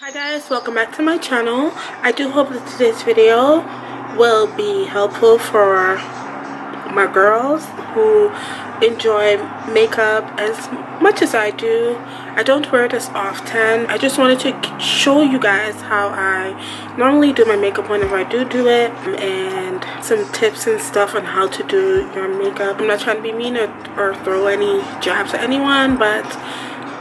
Hi guys, welcome back to my channel. I do hope that today's video will be helpful for my girls who enjoy makeup as much as I do. I don't wear it as often. I just wanted to show you guys how I normally do my makeup whenever I do it, and some tips and stuff on how to do your makeup. I'm not trying to be mean or throw any jabs at anyone, but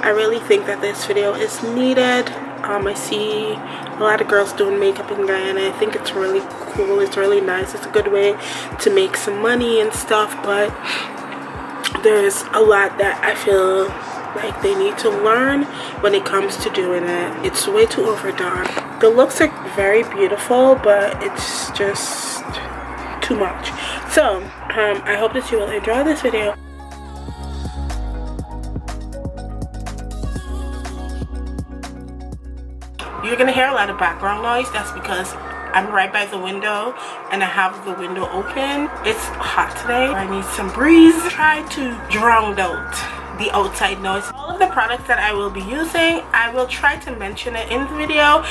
I really think that this video is needed. I see a lot of girls doing makeup in Guyana. I think it's really cool. It's really nice. It's a good way to make some money and stuff, but there's a lot that I feel like they need to learn when it comes to doing it. It's way too overdone. The looks are very beautiful, but it's just too much. So I hope that you will enjoy this video. You're gonna hear a lot of background noise. That's because I'm right by the window and I have the window open. It's hot today. I need some breeze. Try to drown out the outside noise. All of the products that I will be using, I will try to mention it in the video.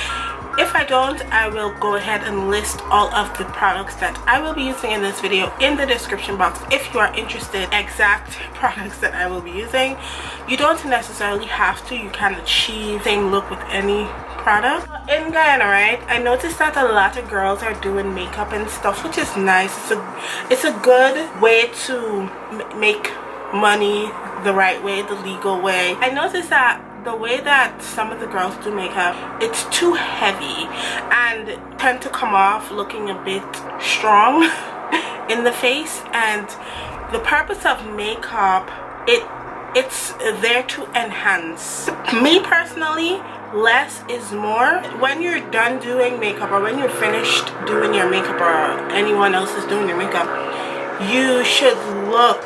If I don't, I will go ahead and list all of the products that I will be using in this video in the description box if you are interested exact products that I will be using. You don't necessarily have to. You can achieve the same look with any product. In Guyana, right, I noticed that a lot of girls are doing makeup and stuff, which is nice. It's a good way to make money the right way, the legal way. I noticed that the way that some of the girls do makeup, it's too heavy and tend to come off looking a bit strong in the face. And the purpose of makeup, it's there to enhance. Me personally, less is more. When you're done doing makeup, or when you're finished doing your makeup, or anyone else is doing your makeup, you should look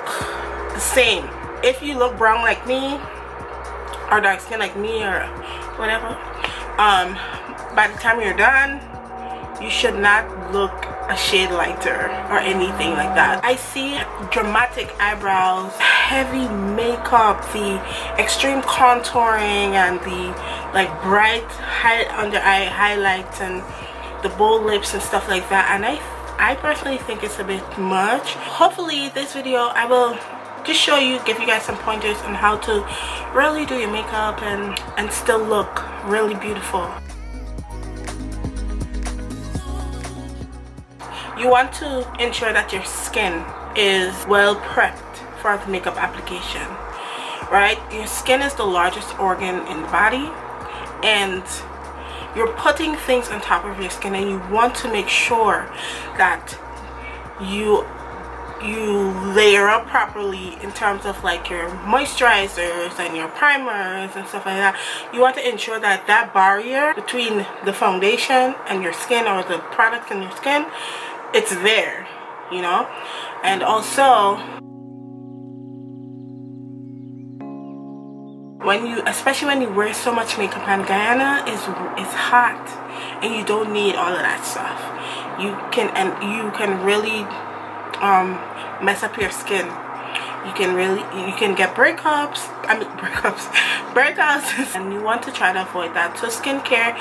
the same. If you look brown like me, or dark skin like me, or whatever, by the time you're done, you should not look a shade lighter or anything like that. I see dramatic eyebrows, heavy makeup, the extreme contouring, and the like bright under eye highlights and the bold lips and stuff like that, and I personally think it's a bit much. Hopefully this video I will just show you, give you guys some pointers on how to really do your makeup and still look really beautiful. You want to ensure that your skin is well prepped for the makeup application, right? Your skin is the largest organ in the body, and you're putting things on top of your skin, and you want to make sure that you layer up properly in terms of like your moisturizers and your primers and stuff like that. You want to ensure that that barrier between the foundation and your skin, or the product in your skin, it's there, you know. And also, especially when you wear so much makeup, and Guyana is hot, and you don't need all of that stuff. You can really mess up your skin. You can get breakouts, and you want to try to avoid that. So skincare,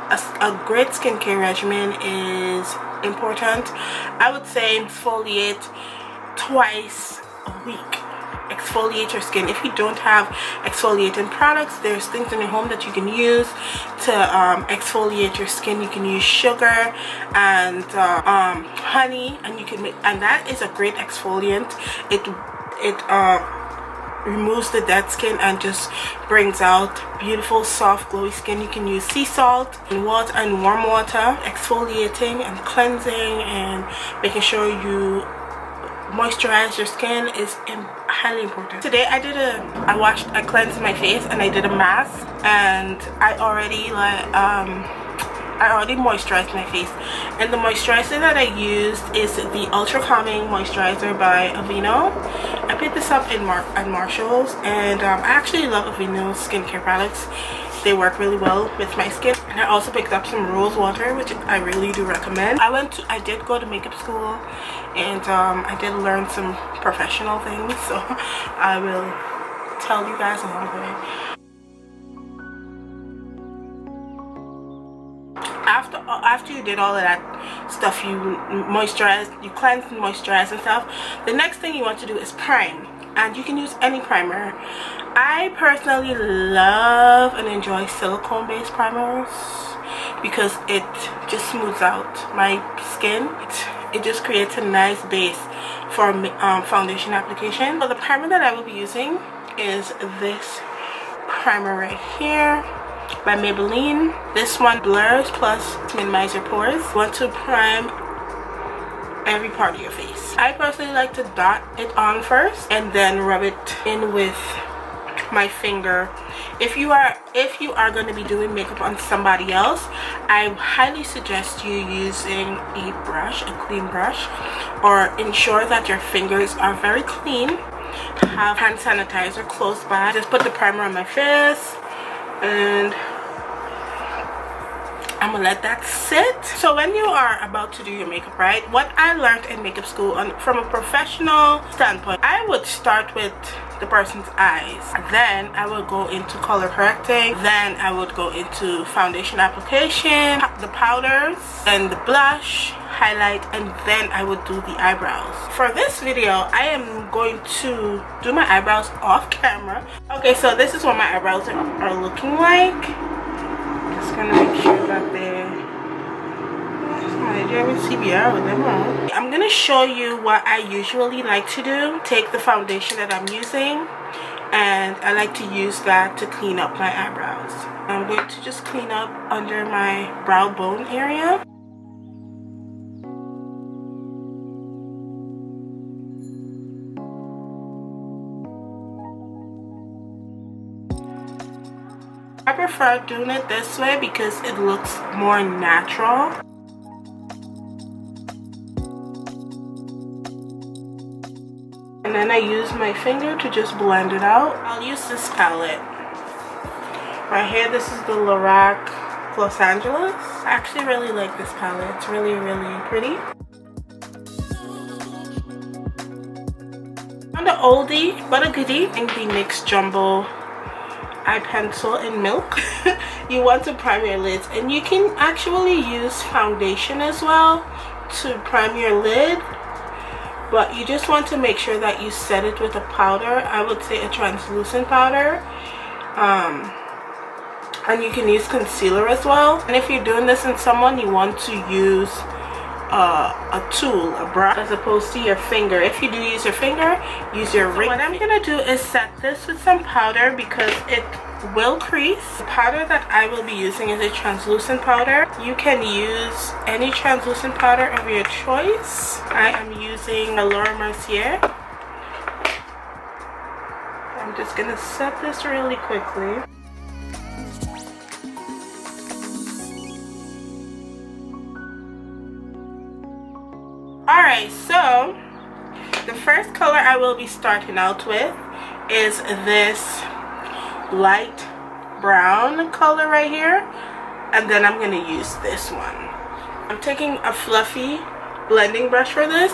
a great skincare regimen is important. I would say exfoliate twice a week. Exfoliate your skin. If you don't have exfoliating products, there's things in your home that you can use to exfoliate your skin. You can use sugar and honey, and you can make, and that is a great exfoliant. It removes the dead skin and just brings out beautiful, soft, glowy skin. You can use sea salt and water and warm water, exfoliating and cleansing and making sure you moisturize your skin is highly important. Today I cleansed my face and I did a mask, and I already moisturized my face, and the moisturizer that I used is the Ultra Calming Moisturizer by Aveeno. I picked this up at Marshall's, and I actually love Aveeno's skincare products. They work really well with my skin. And I also picked up some rose water, which I really do recommend. I did go to makeup school, and I did learn some professional things, so I will tell you guys along the way. after you did all of that stuff, you moisturize, you cleanse and moisturize and stuff, the next thing you want to do is prime. And you can use any primer. I personally love and enjoy silicone based primers because it just smooths out my skin. It just creates a nice base for foundation application. So the primer that I will be using is this primer right here by Maybelline. This one blurs plus minimize your pores. You want to prime every part of your face. I personally like to dot it on first and then rub it in with my finger. If you are going to be doing makeup on somebody else, I highly suggest you using a brush, a clean brush, or ensure that your fingers are very clean. Have hand sanitizer close by. Just put the primer on my face and I'm gonna let that sit. So when you are about to do your makeup, right, what I learned in makeup school from a professional standpoint, I would start with the person's eyes, then I would go into color correcting, then I would go into foundation application, the powders and the blush, highlight, and then I would do the eyebrows. For this video, I am going to do my eyebrows off camera. Okay, so this is what my eyebrows are looking like. Just gonna make sure that I'm gonna show you what I usually like to do. Take the foundation that I'm using and I like to use that to clean up my eyebrows. I'm going to just clean up under my brow bone area. I prefer doing it this way because it looks more natural. And then I use my finger to just blend it out. I'll use this palette. Right here, this is the Lorac Los Angeles. I actually really like this palette. It's really, really pretty. On the oldie but a goodie, in the NYX Jumbo eye pencil in milk. You want to prime your lids, and you can actually use foundation as well to prime your lid, but you just want to make sure that you set it with a powder. I would say a translucent powder, and you can use concealer as well. And if you're doing this in someone, you want to use a tool, a brush, as opposed to your finger. If you do use your finger, use your ring. What I'm gonna do is set this with some powder because it will crease. The powder that I will be using is a translucent powder. You can use any translucent powder of your choice. I am using a Laura Mercier. I'm just gonna set this really quickly. Alright, so the first color I will be starting out with is this light brown color right here, and then I'm going to use this one. I'm taking a fluffy blending brush for this.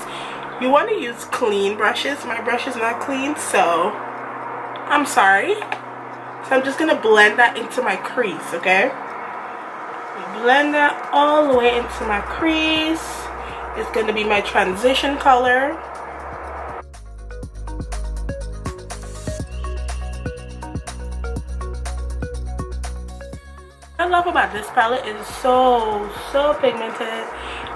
You want to use clean brushes. My brush is not clean, so I'm sorry. So I'm just going to blend that into my crease, okay? Blend that all the way into my crease. It's going to be my transition color. What I love about this palette is so pigmented,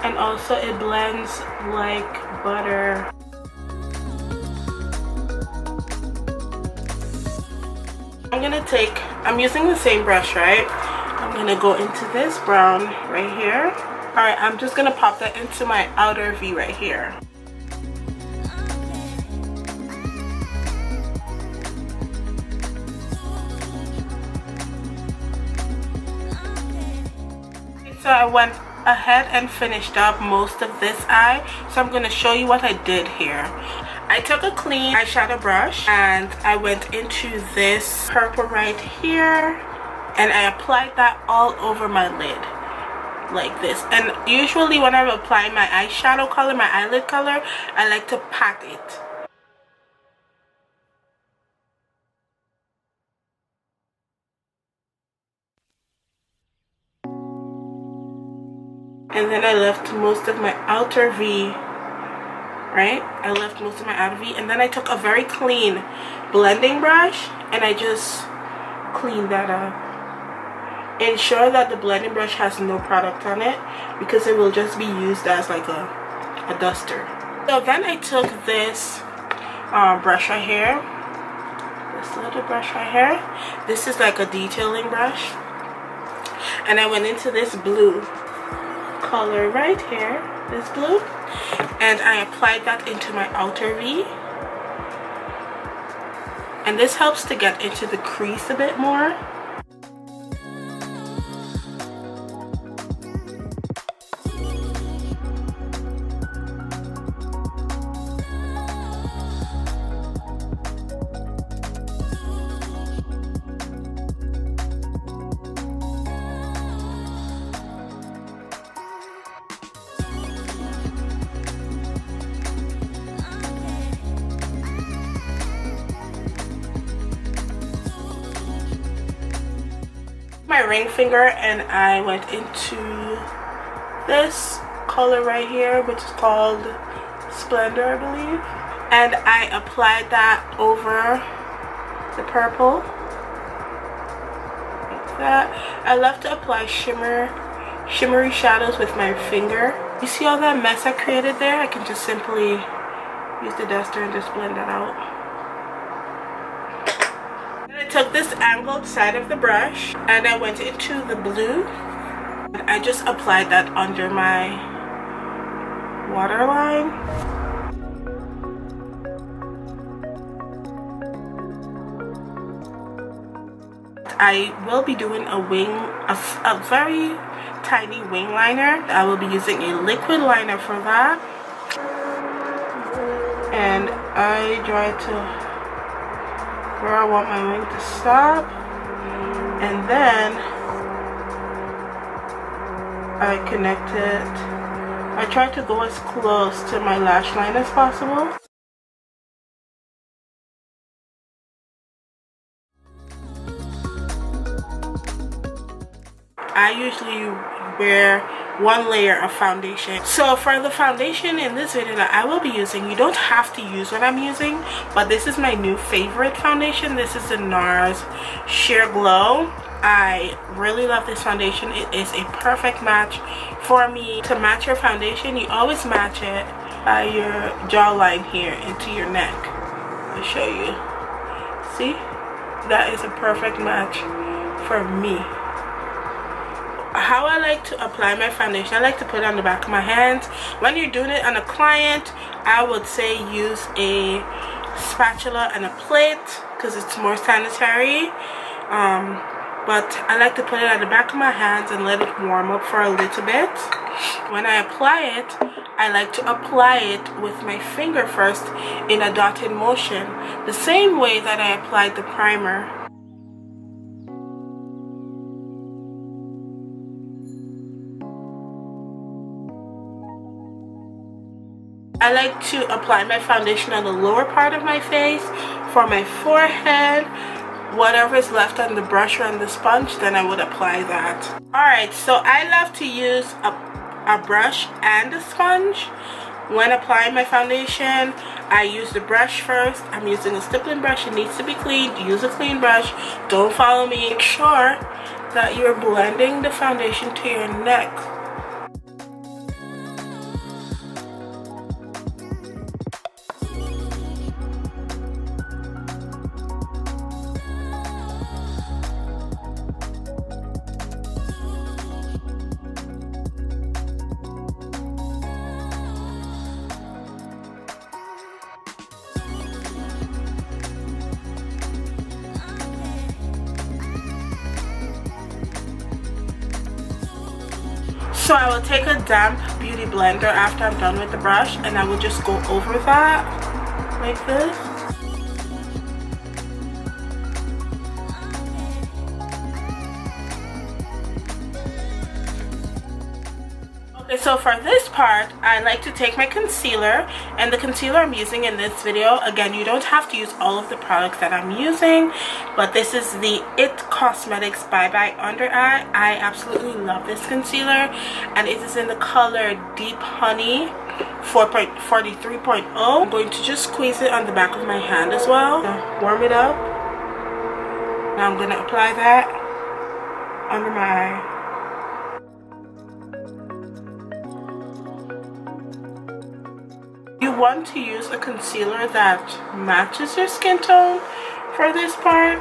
and also it blends like butter. I'm using the same brush, right? I'm going to go into this brown right here. Alright, I'm just going to pop that into my outer V right here. So I went ahead and finished up most of this eye. So I'm going to show you what I did here. I took a clean eyeshadow brush and I went into this purple right here. And I applied that all over my lid. Like this. And usually when I'm applying my eyeshadow color, my eyelid color, I like to pat it. and then I left most of my outer V, right? I left most of my outer V, and then I took a very clean blending brush and I just cleaned that up. Ensure that the blending brush has no product on it because it will just be used as like a duster. So then I took this brush right here, this little brush right here. This is like a detailing brush, and I went into this blue color right here, this blue, and I applied that into my outer V, and this helps to get into the crease a bit more. My ring finger, and I went into this color right here, which is called Splendor, I believe, and I applied that over the purple like that. I love to apply shimmery shadows with my finger. You see all that mess I created there? I can just simply use the duster and just blend that out. I took this angled side of the brush and I went into the blue, and I just applied that under my waterline. I will be doing a very tiny wing liner. I will be using a liquid liner for that, and I try to where I want my wing to stop, and then I connect it. I try to go as close to my lash line as possible. I usually wear one layer of foundation. So for the foundation in this video that I will be using, you don't have to use what I'm using, but this is my new favorite foundation. This is the NARS Sheer Glow. I really love this foundation. It is a perfect match for me. To match your foundation, you always match it by your jawline here into your neck. I'll show you. See? That is a perfect match for me. How I like to apply my foundation, I like to put it on the back of my hands. When you're doing it on a client, I would say use a spatula and a plate because it's more sanitary. But I like to put it on the back of my hands and let it warm up for a little bit. When I apply it, I like to apply it with my finger first in a dotted motion, the same way that I applied the primer. I like to apply my foundation on the lower part of my face, for my forehead. Whatever is left on the brush or on the sponge, then I would apply that. Alright, so I love to use a brush and a sponge. When applying my foundation, I use the brush first. I'm using a stippling brush. It needs to be clean. Use a clean brush. Don't follow me. Make sure that you're blending the foundation to your neck. So I will take a damp beauty blender after I'm done with the brush, and I will just go over that like this. Okay, So for this part, I like to take my concealer, and the concealer I'm using in this video, again, you don't have to use all of the products that I'm using, but this is the It Cosmetics Bye Bye Under Eye. I absolutely love this concealer, and it is in the color Deep Honey 43.0. I'm going to just squeeze it on the back of my hand as well. Warm it up. Now I'm going to apply that under my eye. You want to use a concealer that matches your skin tone for this part.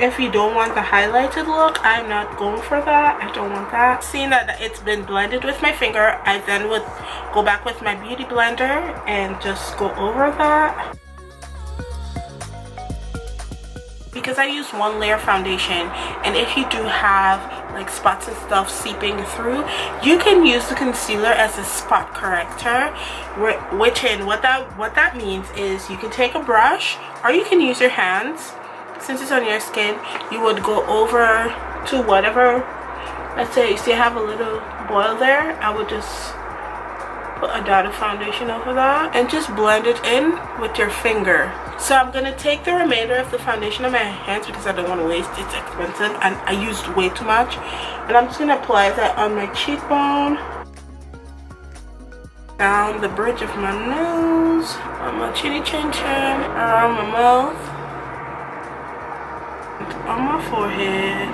If you don't want the highlighted look, I'm not going for that. I don't want that. Seeing that it's been blended with my finger, I then would go back with my beauty blender and just go over that. Because I use one layer foundation, and if you do have like spots and stuff seeping through, you can use the concealer as a spot corrector, what that means is you can take a brush, or you can use your hands. Since it's on your skin, you would go over to whatever, let's say you see I have a little boil there, I would just put a dot of foundation over that and just blend it in with your finger. So I'm gonna take the remainder of the foundation on my hands because I don't want to waste it. It's expensive and I used way too much, and I'm just gonna apply that on my cheekbone, down the bridge of my nose, on my chinny chin chin, around my mouth, on my forehead.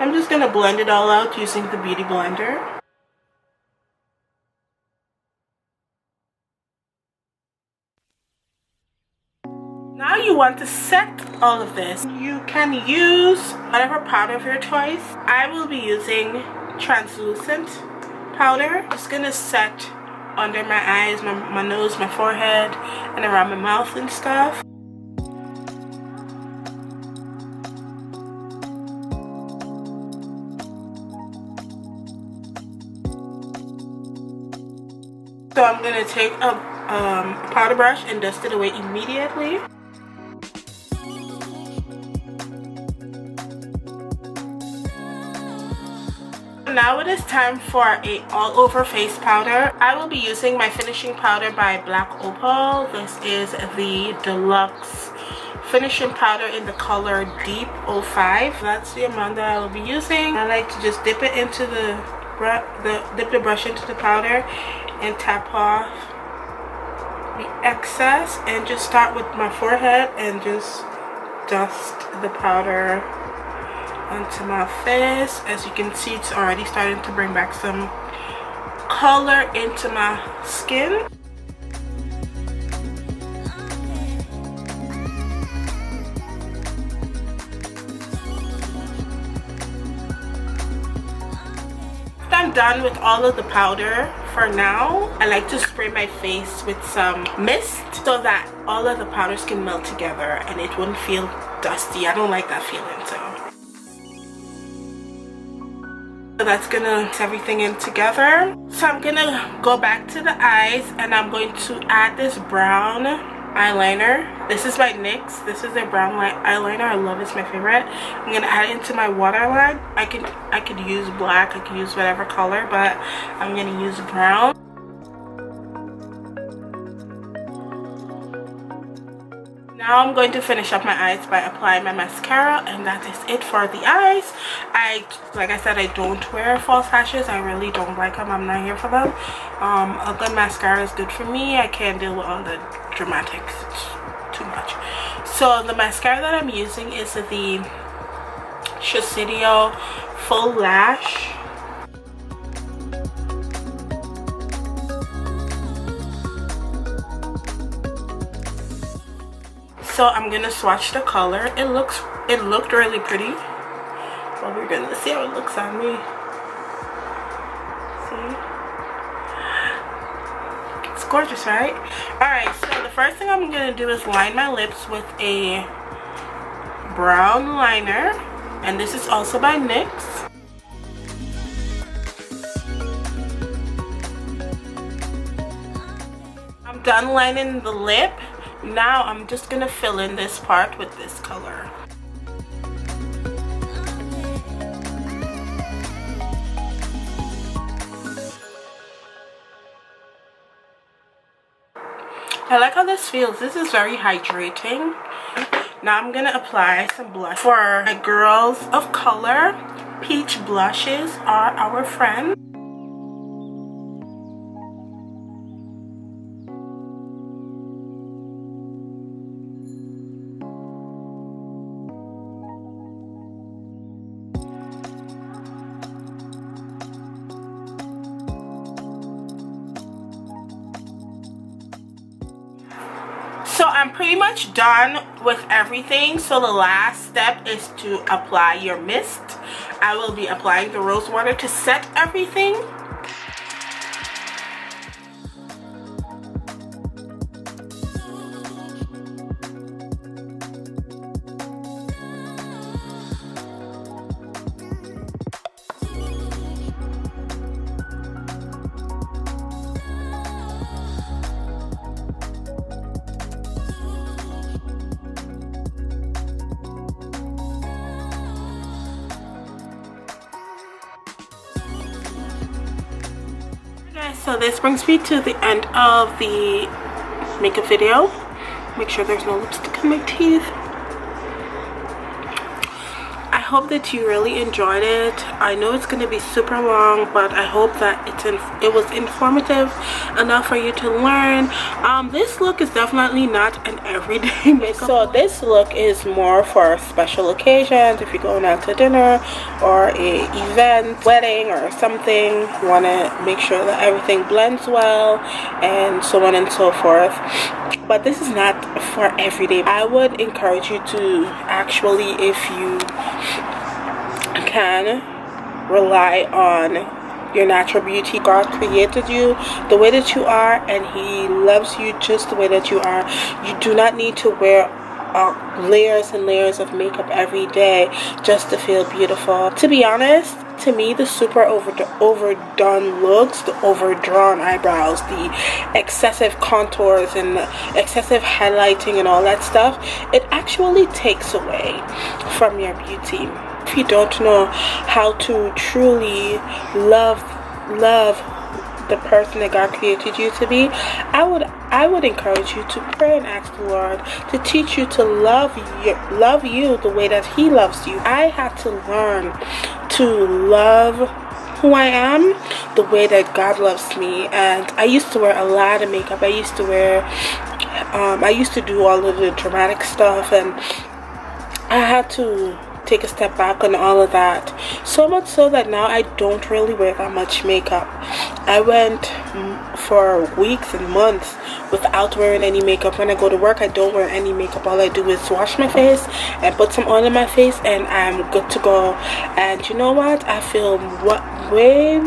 I'm just gonna blend it all out using the beauty blender. Now you want to set all of this. You can use whatever powder of your choice. I will be using translucent powder. Just gonna set under my eyes, my nose, my forehead, and around my mouth and stuff. So I'm gonna take a powder brush and dust it away immediately. Now it is time for a all-over face powder. I will be using my finishing powder by Black Opal. This is the deluxe finishing powder in the color Deep 05. That's the amount that I will be using. I like to just dip it into dip the brush into the powder and tap off the excess, and just start with my forehead and just dust the powder onto my face. As you can see, it's already starting to bring back some color into my skin. I'm done with all of the powder for now. I like to spray my face with some mist so that all of the powders can melt together and it wouldn't feel dusty. I don't like that feeling, so that's gonna mix everything in together. So I'm gonna go back to the eyes, and I'm going to add this brown eyeliner. This is by NYX. This is a brown eyeliner. I love it. It's my favorite. I'm gonna add it into my waterline. I could use black. I could use whatever color, but I'm gonna use brown. Now I'm going to finish up my eyes by applying my mascara, and that is it for the eyes. Like I said, I don't wear false lashes. I really don't like them. I'm not here for them. A good mascara is good for me. I can't deal with all the dramatics. It's too much. So the mascara that I'm using is the Shiseido Full Lash. So I'm gonna swatch the color. It looked really pretty. Well, we're gonna see how it looks on me. See? It's gorgeous, right? Alright, so the first thing I'm gonna do is line my lips with a brown liner. And this is also by NYX. I'm done lining the lip. Now I'm just gonna fill in this part with this color. I like how this feels. This is very hydrating. Now I'm gonna apply some blush. For my girls of color, peach blushes are our friend. So I'm pretty much done with everything. So the last step is to apply your mist. I will be applying the rose water to set everything. So this brings me to the end of the makeup video. Make sure there's no lipstick in my teeth. I hope that you really enjoyed it. I know it's going to be super long, but I hope that it was informative enough for you to learn. This look is definitely not an everyday makeup. So this look is more for special occasions. If you're going out to dinner or a event, wedding or something, you want to make sure that everything blends well and so on and so forth. But this is not for everyday. I would encourage you to actually, if you can, rely on your natural beauty. God created you the way that you are, and He loves you just the way that you are. You do not need to wear layers and layers of makeup every day just to feel beautiful. To be honest, to me, the super overdone looks, the overdrawn eyebrows, the excessive contours and the excessive highlighting and all that stuff, it actually takes away from your beauty. If you don't know how to truly love the person that God created you to be, I would encourage you to pray and ask the Lord to teach you to love you the way that He loves you. I had to learn to love who I am the way that God loves me. And I used to wear a lot of makeup. I used to do all of the dramatic stuff, and I had to take a step back on all of that. So much so that now I don't really wear that much makeup. I went for weeks and months without wearing any makeup. When I go to work, I don't wear any makeup. All I do is wash my face and put some oil in my face, and I'm good to go. And you know what? I feel way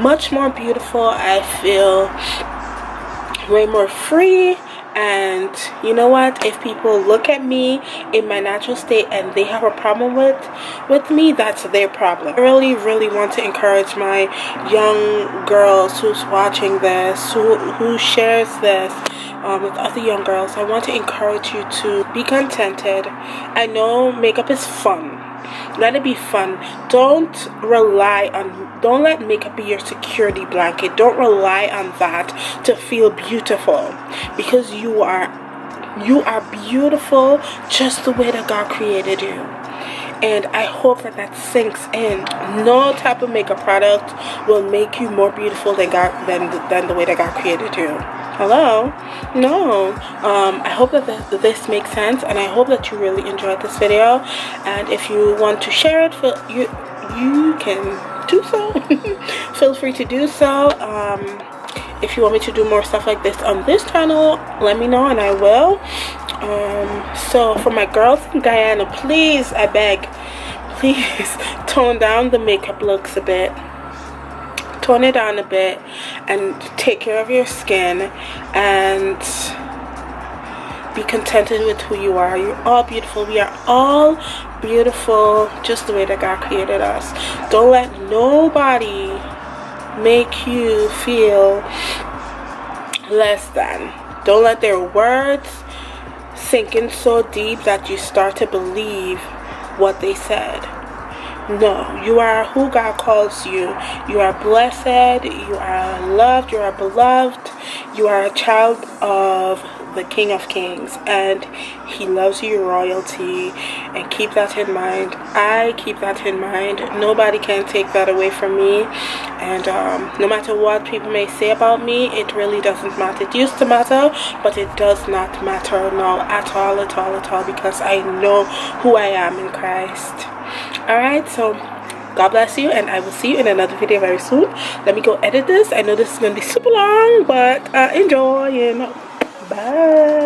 much more beautiful. I feel way more free. And you know what, if people look at me in my natural state and they have a problem with me, that's their problem. I really want to encourage my young girls who's watching this, who shares this with other young girls. I want to encourage you to be contented. I know makeup is fun. Let it be fun. Don't let makeup be your security blanket. Don't rely on that to feel beautiful, because you are beautiful just the way that God created you. And I hope that sinks in. No type of makeup product will make you more beautiful than the way that God created you. Hello? No. I hope that this makes sense, and I hope that you really enjoyed this video. And if you want to share it, you can do so. Feel free to do so. If you want me to do more stuff like this on this channel, let me know and I will. So for my girls in Guyana, please, I beg, please tone down the makeup looks a bit. Tone it down a bit and take care of your skin and be contented with who you are. You're all beautiful. We are all beautiful just the way that God created us. Don't let nobody make you feel less than. Don't let their words sink in so deep that you start to believe what they said. No, you are who God calls you. You are blessed, you are loved, you are beloved, You are a child of the King of Kings, and he loves you, royalty, and keep that in mind. I keep that in mind. Nobody can take that away from me, and no matter what people may say about me, it really doesn't matter. It used to matter, but it does not matter now at all, at all, at all, because I know who I am in Christ. Alright, so God bless you, and I will see you in another video very soon. Let me go edit this. I know this is going to be super long, but enjoy, and bye.